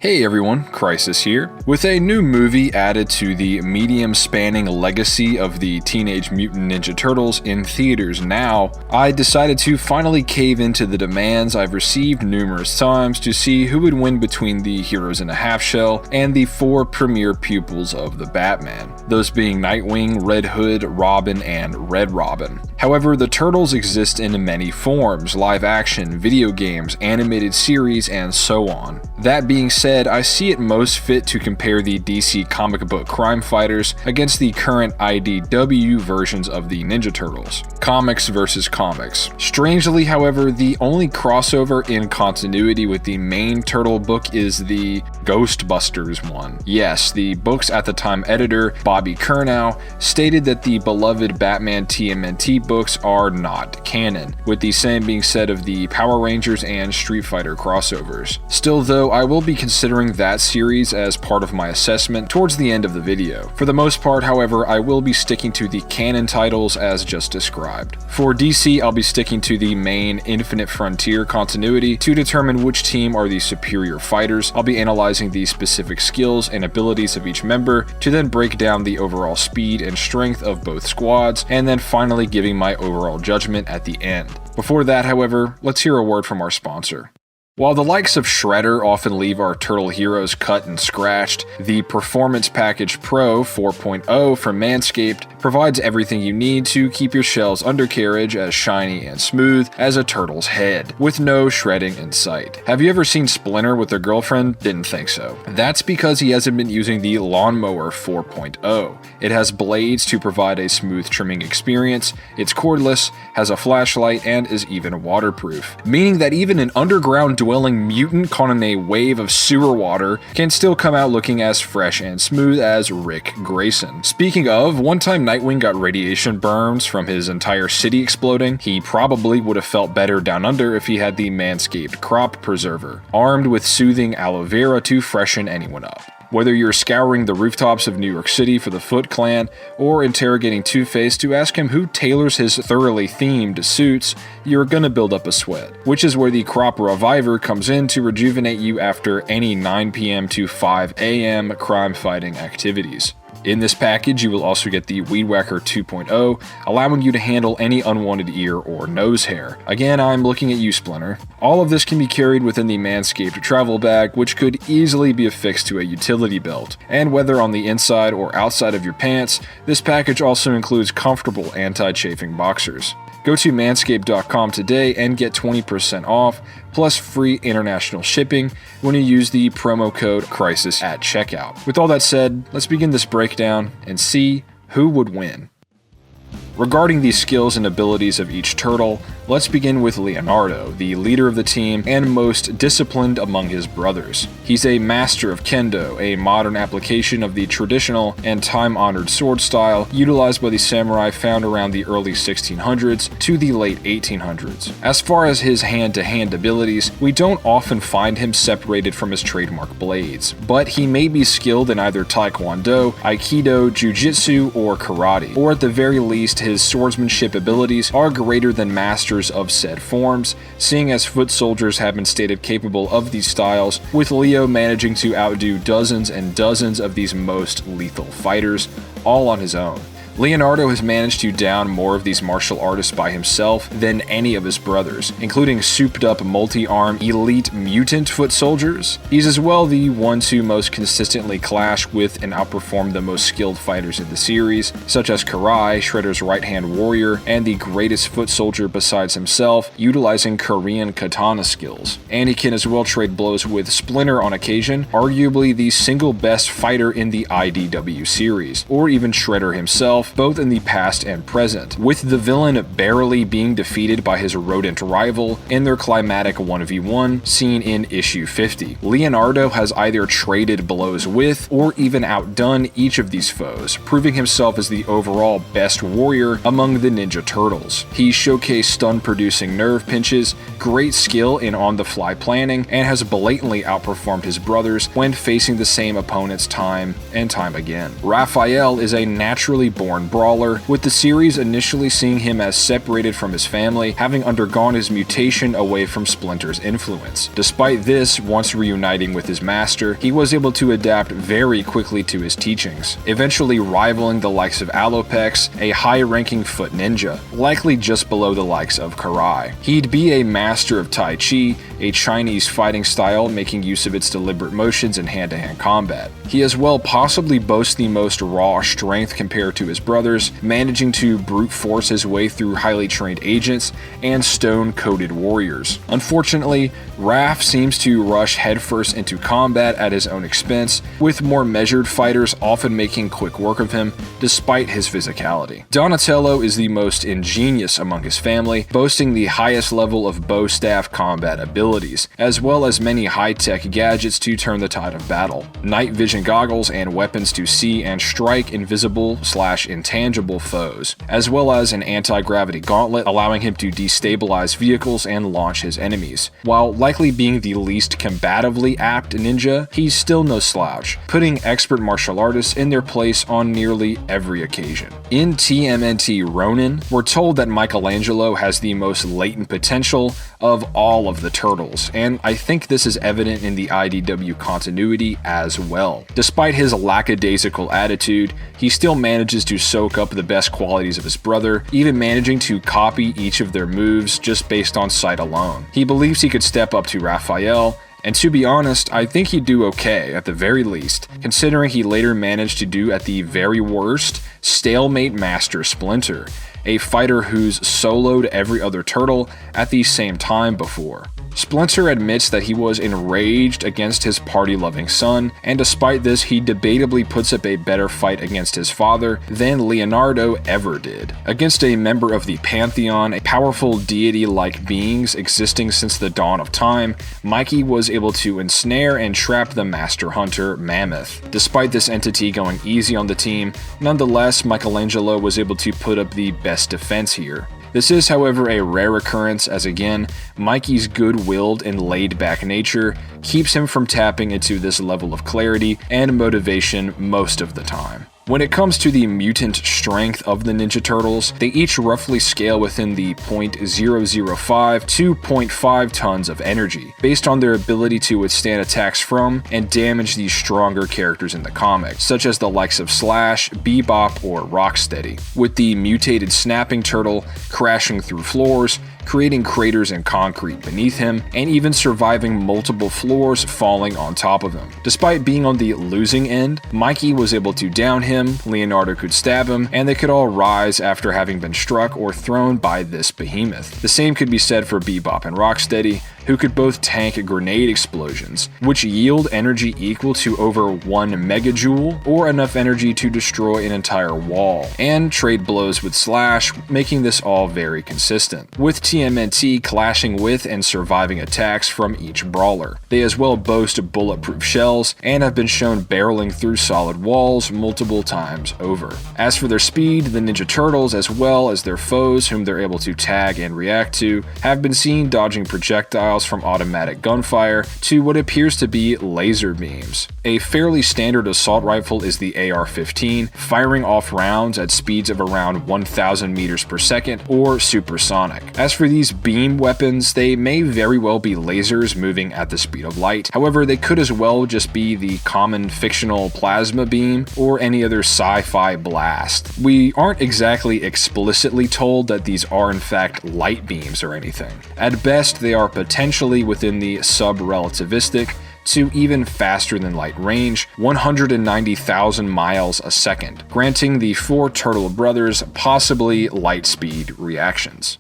Hey everyone, Crisis here. With a new movie added to the medium-spanning legacy of the Teenage Mutant Ninja Turtles in theaters now, I decided to finally cave into the demands I've received numerous times to see who would win between the Heroes in a Half Shell and the four premier pupils of the Batman, those being Nightwing, Red Hood, Robin, and Red Robin. However, the Turtles exist in many forms: live action, video games, animated series, and so on. That being said, I see it most fit to compare the DC comic book crime fighters against the current IDW versions of the Ninja Turtles. Comics versus comics. Strangely, however, the only crossover in continuity with the main Turtle book is the Ghostbusters one. Yes, the book's at the time editor, Bobby Curnow, stated that the beloved Batman TMNT books are not canon, with the same being said of the Power Rangers and Street Fighter crossovers. Still though, I will be considering that series as part of my assessment towards the end of the video. For the most part, however, I will be sticking to the canon titles as just described. For DC, I'll be sticking to the main Infinite Frontier continuity to determine which team are the superior fighters. I'll be analyzing the specific skills and abilities of each member to then break down the overall speed and strength of both squads, and then finally giving my overall judgment at the end. Before that, however, let's hear a word from our sponsor. While the likes of Shredder often leave our turtle heroes cut and scratched, the Performance Package Pro 4.0 from Manscaped provides everything you need to keep your shell's undercarriage as shiny and smooth as a turtle's head, with no shredding in sight. Have you ever seen Splinter with a girlfriend? Didn't think so. That's because he hasn't been using the Lawnmower 4.0. It has blades to provide a smooth trimming experience, it's cordless, has a flashlight, and is even waterproof, meaning that even an underground dwelling mutant caught in a wave of sewer water can still come out looking as fresh and smooth as Dick Grayson. Speaking of, one time Nightwing got radiation burns from his entire city exploding. He probably would have felt better down under if he had the Manscaped Crop Preserver, armed with soothing aloe vera to freshen anyone up. Whether you're scouring the rooftops of New York City for the Foot Clan, or interrogating Two-Face to ask him who tailors his thoroughly themed suits, you're gonna build up a sweat, which is where the Crop Reviver comes in to rejuvenate you after any 9 p.m. to 5 a.m. crime-fighting activities. In this package, you will also get the Weed Whacker 2.0, allowing you to handle any unwanted ear or nose hair. Again, I'm looking at you, Splinter. All of this can be carried within the Manscaped travel bag, which could easily be affixed to a utility belt. And whether on the inside or outside of your pants, this package also includes comfortable anti-chafing boxers. Go to manscaped.com today and get 20% off, plus free international shipping when you use the promo code CRISIS at checkout. With all that said, let's begin this breakdown and see who would win. Regarding the skills and abilities of each turtle, let's begin with Leonardo, the leader of the team and most disciplined among his brothers. He's a master of kendo, a modern application of the traditional and time-honored sword style utilized by the samurai found around the early 1600s to the late 1800s. As far as his hand-to-hand abilities, we don't often find him separated from his trademark blades, but he may be skilled in either taekwondo, aikido, jujitsu, or karate, or at the very least his swordsmanship abilities are greater than masters of said forms, seeing as foot soldiers have been stated capable of these styles, with Leo managing to outdo dozens and dozens of these most lethal fighters, all on his own. Leonardo has managed to down more of these martial artists by himself than any of his brothers, including souped-up multi-arm elite mutant foot soldiers. He's as well the one to most consistently clash with and outperform the most skilled fighters in the series, such as Karai, Shredder's right-hand warrior, and the greatest foot soldier besides himself, utilizing Korean katana skills. And he can as well trade blows with Splinter on occasion, arguably the single best fighter in the IDW series, or even Shredder himself, both in the past and present, with the villain barely being defeated by his rodent rival in their climatic 1v1 seen in issue 50. Leonardo has either traded blows with or even outdone each of these foes, proving himself as the overall best warrior among the Ninja Turtles. He showcased stun-producing nerve pinches, great skill in on-the-fly planning, and has blatantly outperformed his brothers when facing the same opponents time and time again. Raphael is a naturally born born brawler, with the series initially seeing him as separated from his family, having undergone his mutation away from Splinter's influence. Despite this, once reuniting with his master, he was able to adapt very quickly to his teachings, eventually rivaling the likes of Alopex, a high-ranking foot ninja, likely just below the likes of Karai. He'd be a master of Tai Chi, a Chinese fighting style making use of its deliberate motions in hand-to-hand combat. He as well possibly boasts the most raw strength compared to his brothers, managing to brute force his way through highly trained agents and stone-coated warriors. Unfortunately, Raph seems to rush headfirst into combat at his own expense, with more measured fighters often making quick work of him despite his physicality. Donatello is the most ingenious among his family, boasting the highest level of bow staff combat abilities, as well as many high-tech gadgets to turn the tide of battle. Night vision goggles and weapons to see and strike invisible/intangible foes, as well as an anti-gravity gauntlet allowing him to destabilize vehicles and launch his enemies. While likely being the least combatively apt ninja, he's still no slouch, putting expert martial artists in their place on nearly every occasion. In TMNT Ronin, we're told that Michelangelo has the most latent potential of all of the turtles, and I think this is evident in the IDW continuity as well. Despite his lackadaisical attitude, he still manages to soak up the best qualities of his brother, even managing to copy each of their moves just based on sight alone. He believes he could step up to Raphael, and to be honest, I think he'd do okay at the very least, considering he later managed to do at the very worst stalemate Master Splinter, a fighter who's soloed every other turtle at the same time before. Splinter admits that he was enraged against his party-loving son, and despite this, he debatably puts up a better fight against his father than Leonardo ever did. Against a member of the Pantheon, a powerful deity-like beings existing since the dawn of time, Mikey was able to ensnare and trap the Master Hunter, Mammoth. Despite this entity going easy on the team, nonetheless, Michelangelo was able to put up the best defense here. This is, however, a rare occurrence as, again, Mikey's good-willed and laid-back nature keeps him from tapping into this level of clarity and motivation most of the time. When it comes to the mutant strength of the Ninja Turtles, they each roughly scale within the 0.005 to 0.5 tons of energy, based on their ability to withstand attacks from and damage the stronger characters in the comic, such as the likes of Slash, Bebop, or Rocksteady, with the mutated Snapping Turtle crashing through floors, creating craters in concrete beneath him, and even surviving multiple floors falling on top of him. Despite being on the losing end, Mikey was able to down him, Leonardo could stab him, and they could all rise after having been struck or thrown by this behemoth. The same could be said for Bebop and Rocksteady, who could both tank grenade explosions, which yield energy equal to over 1 megajoule, or enough energy to destroy an entire wall, and trade blows with Slash, making this all very consistent, with TMNT clashing with and surviving attacks from each brawler. They as well boast bulletproof shells, and have been shown barreling through solid walls multiple times over. As for their speed, the Ninja Turtles, as well as their foes whom they're able to tag and react to, have been seen dodging projectiles from automatic gunfire to what appears to be laser beams. A fairly standard assault rifle is the AR-15, firing off rounds at speeds of around 1,000 meters per second or supersonic. As for these beam weapons, they may very well be lasers moving at the speed of light. However, they could as well just be the common fictional plasma beam or any other sci-fi blast. We aren't exactly explicitly told that these are in fact light beams or anything. At best, they are potentially within the sub-relativistic to even faster than light range, 190,000 miles a second, granting the 4 Turtle brothers possibly light speed reactions.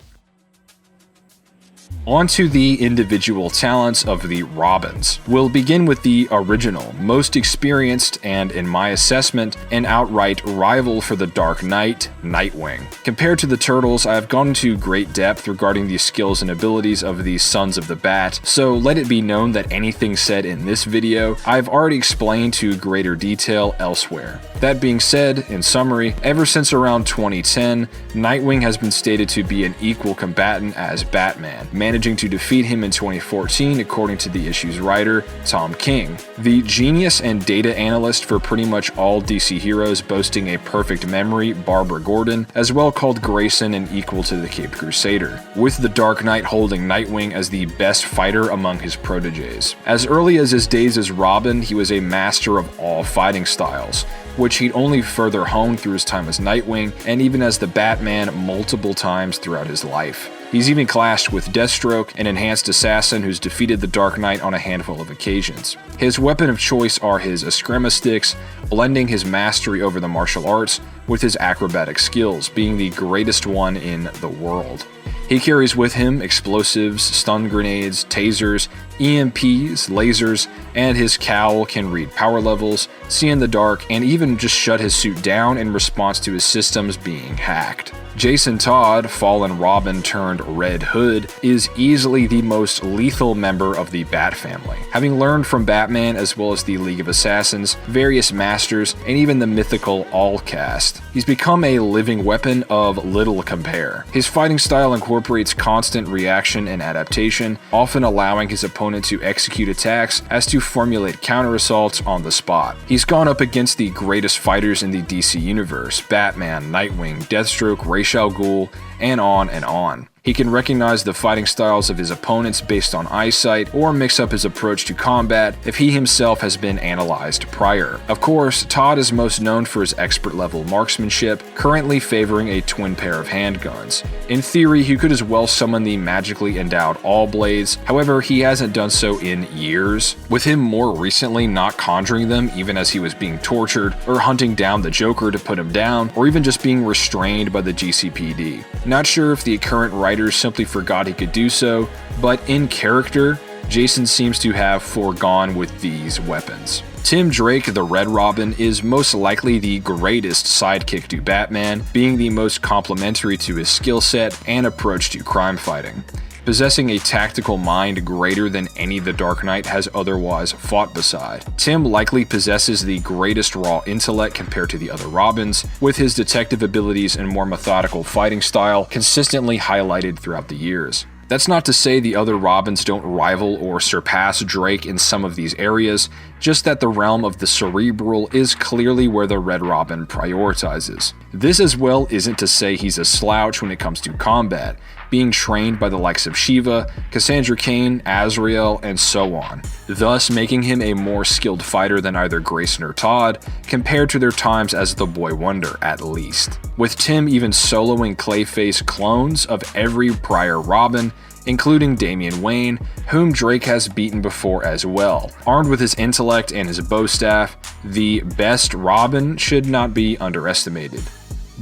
On to the individual talents of the Robins. We'll begin with the original, most experienced, and in my assessment, an outright rival for the Dark Knight, Nightwing. Compared to the Turtles, I have gone into great depth regarding the skills and abilities of the Sons of the Bat, so let it be known that anything said in this video, I've already explained to greater detail elsewhere. That being said, in summary, ever since around 2010, Nightwing has been stated to be an equal combatant as Batman, managing to defeat him in 2014 according to the issue's writer, Tom King. The genius and data analyst for pretty much all DC heroes boasting a perfect memory, Barbara Gordon, as well called Grayson an equal to the Caped Crusader, with the Dark Knight holding Nightwing as the best fighter among his proteges. As early as his days as Robin, he was a master of all fighting styles, which he'd only further honed through his time as Nightwing and even as the Batman multiple times throughout his life. He's even clashed with Deathstroke, an enhanced assassin who's defeated the Dark Knight on a handful of occasions. His weapon of choice are his eskrima sticks, blending his mastery over the martial arts with his acrobatic skills, being the greatest one in the world. He carries with him explosives, stun grenades, tasers, EMPs, lasers, and his cowl can read power levels, see in the dark, and even just shut his suit down in response to his systems being hacked. Jason Todd, fallen Robin turned Red Hood, is easily the most lethal member of the Bat family, having learned from Batman as well as the League of Assassins, various masters, and even the mythical All-Cast. He's become a living weapon of little compare. His fighting style incorporates constant reaction and adaptation, often allowing his opponent to execute attacks as to formulate counter-assaults on the spot. He's gone up against the greatest fighters in the DC universe, Batman, Nightwing, Deathstroke, Ra's al Ghul, and on and on. He can recognize the fighting styles of his opponents based on eyesight, or mix up his approach to combat if he himself has been analyzed prior. Of course, Todd is most known for his expert-level marksmanship, currently favoring a twin pair of handguns. In theory, he could as well summon the magically endowed All Blades, however, he hasn't done so in years, with him more recently not conjuring them even as he was being tortured, or hunting down the Joker to put him down, or even just being restrained by the GCPD. Not sure if the current writers simply forgot he could do so, but in character, Jason seems to have foregone with these weapons. Tim Drake, the Red Robin, is most likely the greatest sidekick to Batman, being the most complementary to his skill set and approach to crime fighting, possessing a tactical mind greater than any the Dark Knight has otherwise fought beside. Tim likely possesses the greatest raw intellect compared to the other Robins, with his detective abilities and more methodical fighting style consistently highlighted throughout the years. That's not to say the other Robins don't rival or surpass Drake in some of these areas, just that the realm of the cerebral is clearly where the Red Robin prioritizes. This as well isn't to say he's a slouch when it comes to combat, being trained by the likes of Shiva, Cassandra Cain, Azrael, and so on, thus making him a more skilled fighter than either Grayson or Todd, compared to their times as the Boy Wonder at least. With Tim even soloing Clayface clones of every prior Robin, including Damian Wayne, whom Drake has beaten before as well. Armed with his intellect and his bow staff, the best Robin should not be underestimated.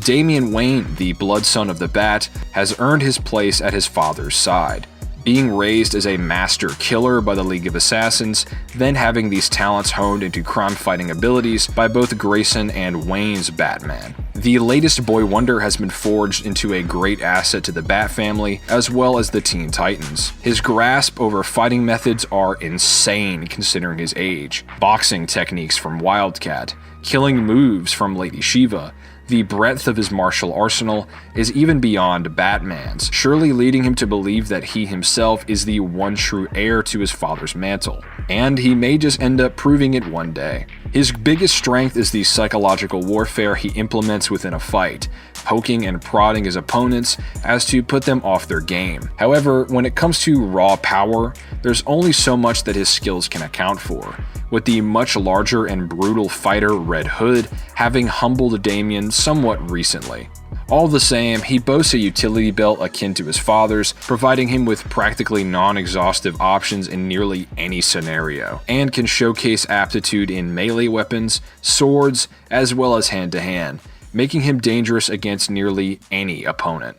Damian Wayne, the blood son of the Bat, has earned his place at his father's side, being raised as a master killer by the League of Assassins, then having these talents honed into crime-fighting abilities by both Grayson and Wayne's Batman. The latest Boy Wonder has been forged into a great asset to the Bat family, as well as the Teen Titans. His grasp over fighting methods are insane considering his age. Boxing techniques from Wildcat, killing moves from Lady Shiva. The breadth of his martial arsenal is even beyond Batman's, surely leading him to believe that he himself is the one true heir to his father's mantle. And he may just end up proving it one day. His biggest strength is the psychological warfare he implements within a fight, poking and prodding his opponents as to put them off their game. However, when it comes to raw power, there's only so much that his skills can account for, with the much larger and brutal fighter Red Hood having humbled Damian somewhat recently. All the same, he boasts a utility belt akin to his father's, providing him with practically non-exhaustive options in nearly any scenario, and can showcase aptitude in melee weapons, swords, as well as hand-to-hand, making him dangerous against nearly any opponent.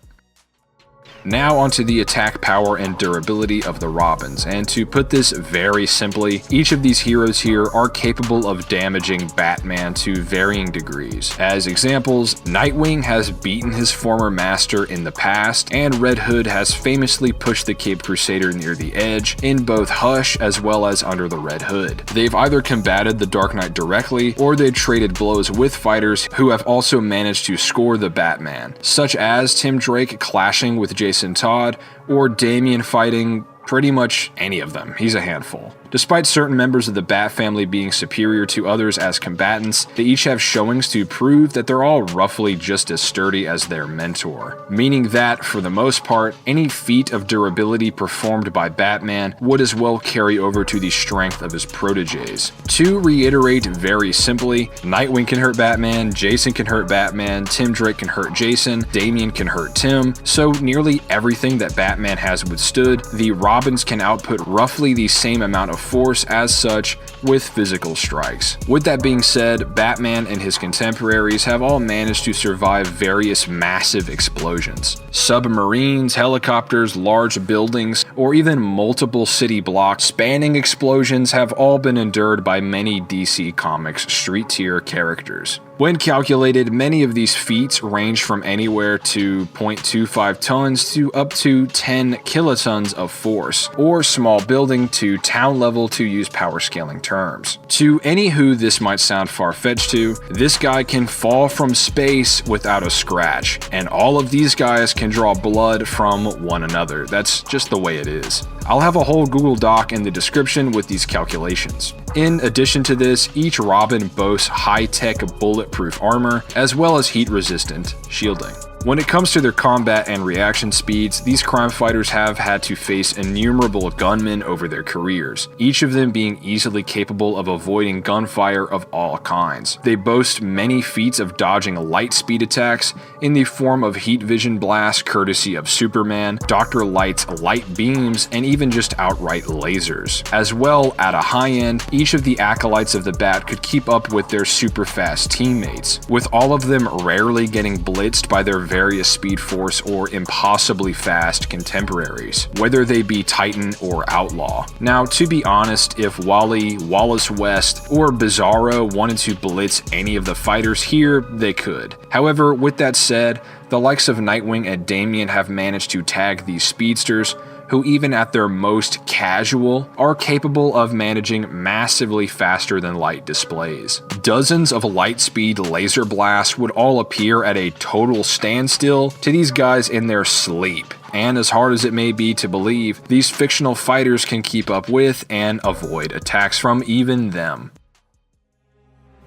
Now onto the attack power and durability of the Robins, and to put this very simply, each of these heroes here are capable of damaging Batman to varying degrees. As examples, Nightwing has beaten his former master in the past, and Red Hood has famously pushed the Caped Crusader near the edge in both Hush as well as Under the Red Hood. They've either combated the Dark Knight directly, or they've traded blows with fighters who have also managed to score the Batman, such as Tim Drake clashing with Jason Todd, or Damian fighting pretty much any of them. He's a handful. Despite certain members of the Bat family being superior to others as combatants, they each have showings to prove that they're all roughly just as sturdy as their mentor. Meaning that, for the most part, any feat of durability performed by Batman would as well carry over to the strength of his proteges. To reiterate very simply, Nightwing can hurt Batman, Jason can hurt Batman, Tim Drake can hurt Jason, Damian can hurt Tim, so nearly everything that Batman has withstood, the Robins can output roughly the same amount of force as such with physical strikes. With that being said, Batman and his contemporaries have all managed to survive various massive explosions. Submarines, helicopters, large buildings, or even multiple city blocks spanning explosions have all been endured by many DC Comics street-tier characters. When calculated, many of these feats range from anywhere to 0.25 tons to up to 10 kilotons of force, or small building to town level to use power scaling terms. To any who this might sound far-fetched to, this guy can fall from space without a scratch, and all of these guys can draw blood from one another. That's just the way it is. I'll have a whole Google Doc in the description with these calculations. In addition to this, each Robin boasts high-tech bulletproof armor, as well as heat-resistant shielding. When it comes to their combat and reaction speeds, these crime fighters have had to face innumerable gunmen over their careers, each of them being easily capable of avoiding gunfire of all kinds. They boast many feats of dodging light speed attacks in the form of heat vision blasts courtesy of Superman, Dr. Light's light beams, and even just outright lasers. As well, at a high end, each of the acolytes of the Bat could keep up with their super fast teammates, with all of them rarely getting blitzed by their various Speed Force or impossibly fast contemporaries, whether they be Titan or Outlaw. Now, to be honest, if Wally, Wallace West, or Bizarro wanted to blitz any of the fighters here, they could. However, with that said, the likes of Nightwing and Damian have managed to tag these speedsters, who even at their most casual are capable of managing massively faster than light displays. Dozens of light speed laser blasts would all appear at a total standstill to these guys in their sleep. And as hard as it may be to believe, these fictional fighters can keep up with and avoid attacks from even them.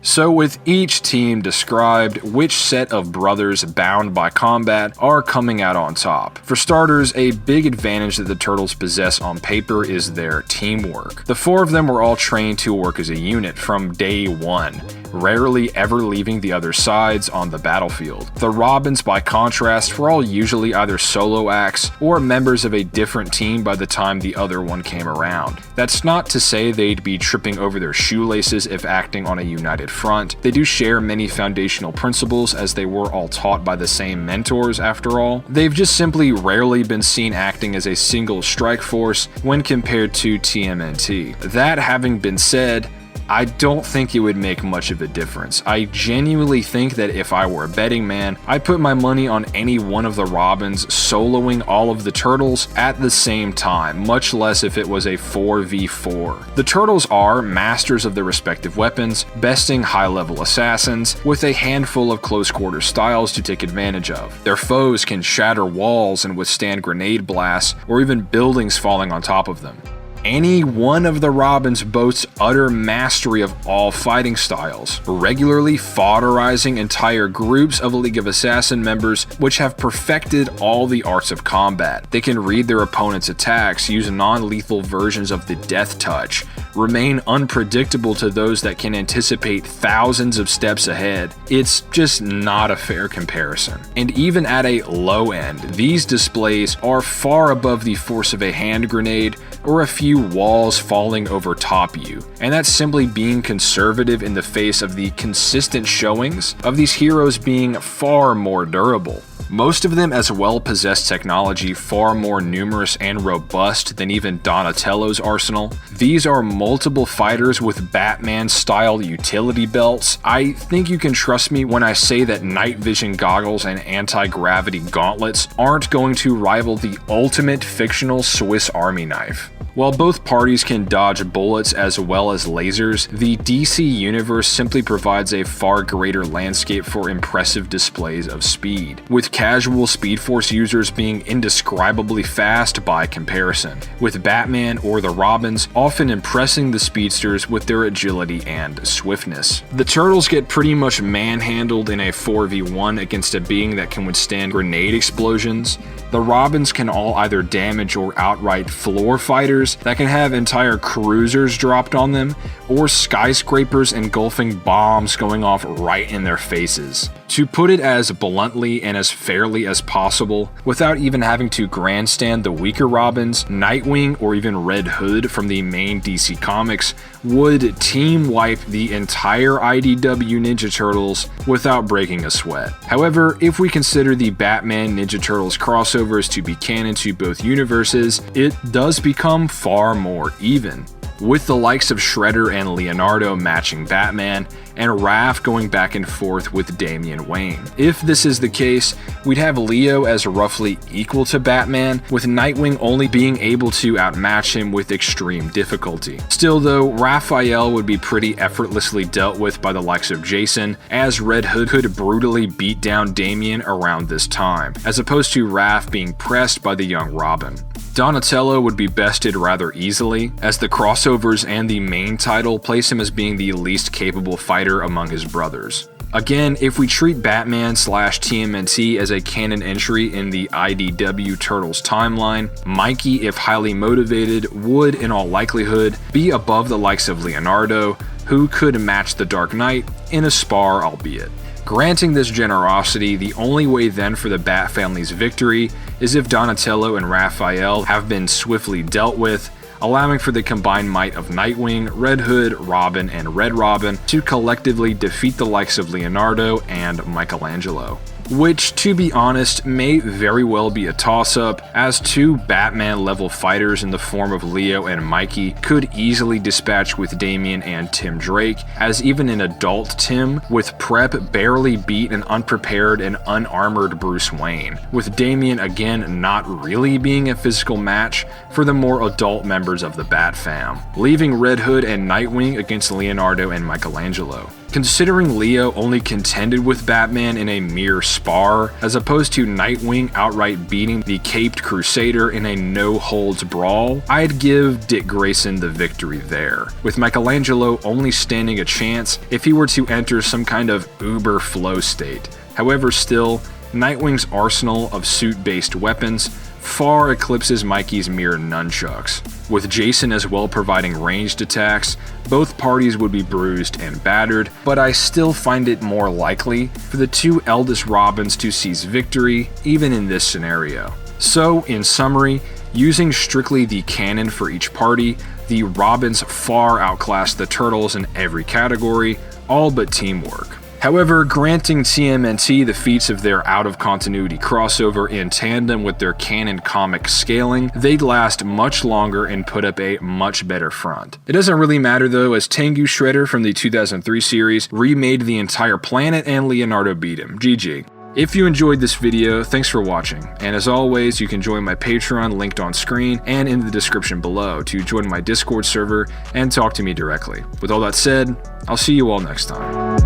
So with each team described, which set of brothers bound by combat are coming out on top? For starters, a big advantage that the Turtles possess on paper is their teamwork. The four of them were all trained to work as a unit from day one, rarely ever leaving the other sides on the battlefield. The Robins, by contrast, were all usually either solo acts or members of a different team by the time the other one came around. That's not to say they'd be tripping over their shoelaces if acting on a united front. They do share many foundational principles, as they were all taught by the same mentors after all. They've just simply rarely been seen acting as a single strike force when compared to TMNT. That having been said, I don't think it would make much of a difference. I genuinely think that if I were a betting man, I'd put my money on any one of the Robins soloing all of the Turtles at the same time, much less if it was a 4v4. The Turtles are masters of their respective weapons, besting high-level assassins, with a handful of close-quarter styles to take advantage of. Their foes can shatter walls and withstand grenade blasts, or even buildings falling on top of them. Any one of the Robins boasts utter mastery of all fighting styles, regularly fodderizing entire groups of League of Assassin members which have perfected all the arts of combat. They can read their opponent's attacks, use non-lethal versions of the Death Touch, remain unpredictable to those that can anticipate thousands of steps ahead. It's just not a fair comparison. And even at a low end, these displays are far above the force of a hand grenade or a few walls falling over top you. And that's simply being conservative in the face of the consistent showings of these heroes being far more durable. Most of them as well possess technology far more numerous and robust than even Donatello's arsenal. These are multiple fighters with Batman-style utility belts. I think you can trust me when I say that night vision goggles and anti-gravity gauntlets aren't going to rival the ultimate fictional Swiss Army knife. While both parties can dodge bullets as well as lasers, the DC universe simply provides a far greater landscape for impressive displays of speed. With casual Speed Force users being indescribably fast by comparison, with Batman or the Robins often impressing the speedsters with their agility and swiftness. The Turtles get pretty much manhandled in a 4v1 against a being that can withstand grenade explosions. The Robins can all either damage or outright floor fighters that can have entire cruisers dropped on them, or skyscrapers engulfing bombs going off right in their faces. To put it as bluntly and as fairly as possible, without even having to grandstand the weaker Robins, Nightwing or even Red Hood from the main DC Comics would team wipe the entire IDW Ninja Turtles without breaking a sweat. However, if we consider the Batman Ninja Turtles crossovers to be canon to both universes, it does become far more even, with the likes of Shredder and Leonardo matching Batman, and Raph going back and forth with Damian Wayne. If this is the case, we'd have Leo as roughly equal to Batman, with Nightwing only being able to outmatch him with extreme difficulty. Still though, Raphael would be pretty effortlessly dealt with by the likes of Jason, as Red Hood could brutally beat down Damian around this time, as opposed to Raph being pressed by the young Robin. Donatello would be bested rather easily, as the crossovers and the main title place him as being the least capable fighter among his brothers. Again, if we treat Batman/TMNT as a canon entry in the IDW Turtles timeline, Mikey, if highly motivated, would in all likelihood be above the likes of Leonardo, who could match the Dark Knight in a spar albeit. Granting this generosity, the only way then for the Bat family's victory is if Donatello and Raphael have been swiftly dealt with, allowing for the combined might of Nightwing, Red Hood, Robin, and Red Robin to collectively defeat the likes of Leonardo and Michelangelo. Which, to be honest, may very well be a toss-up, as two Batman-level fighters in the form of Leo and Mikey could easily dispatch with Damian and Tim Drake, as even an adult Tim with prep barely beat an unprepared and unarmored Bruce Wayne, with Damian again not really being a physical match for the more adult members of the Bat fam, leaving Red Hood and Nightwing against Leonardo and Michelangelo. Considering Leo only contended with Batman in a mere spar, as opposed to Nightwing outright beating the caped Crusader in a no-holds brawl, I'd give Dick Grayson the victory there, with Michelangelo only standing a chance if he were to enter some kind of uber flow state. However, still, Nightwing's arsenal of suit-based weapons far eclipses Mikey's mere nunchucks. With Jason as well providing ranged attacks, both parties would be bruised and battered, but I still find it more likely for the two eldest Robins to seize victory, even in this scenario. So, in summary, using strictly the canon for each party, the Robins far outclass the Turtles in every category, all but teamwork. However, granting TMNT the feats of their out-of-continuity crossover in tandem with their canon comic scaling, they'd last much longer and put up a much better front. It doesn't really matter though, as Tengu Shredder from the 2003 series remade the entire planet and Leonardo beat him. GG. If you enjoyed this video, thanks for watching, and as always, you can join my Patreon linked on screen and in the description below to join my Discord server and talk to me directly. With all that said, I'll see you all next time.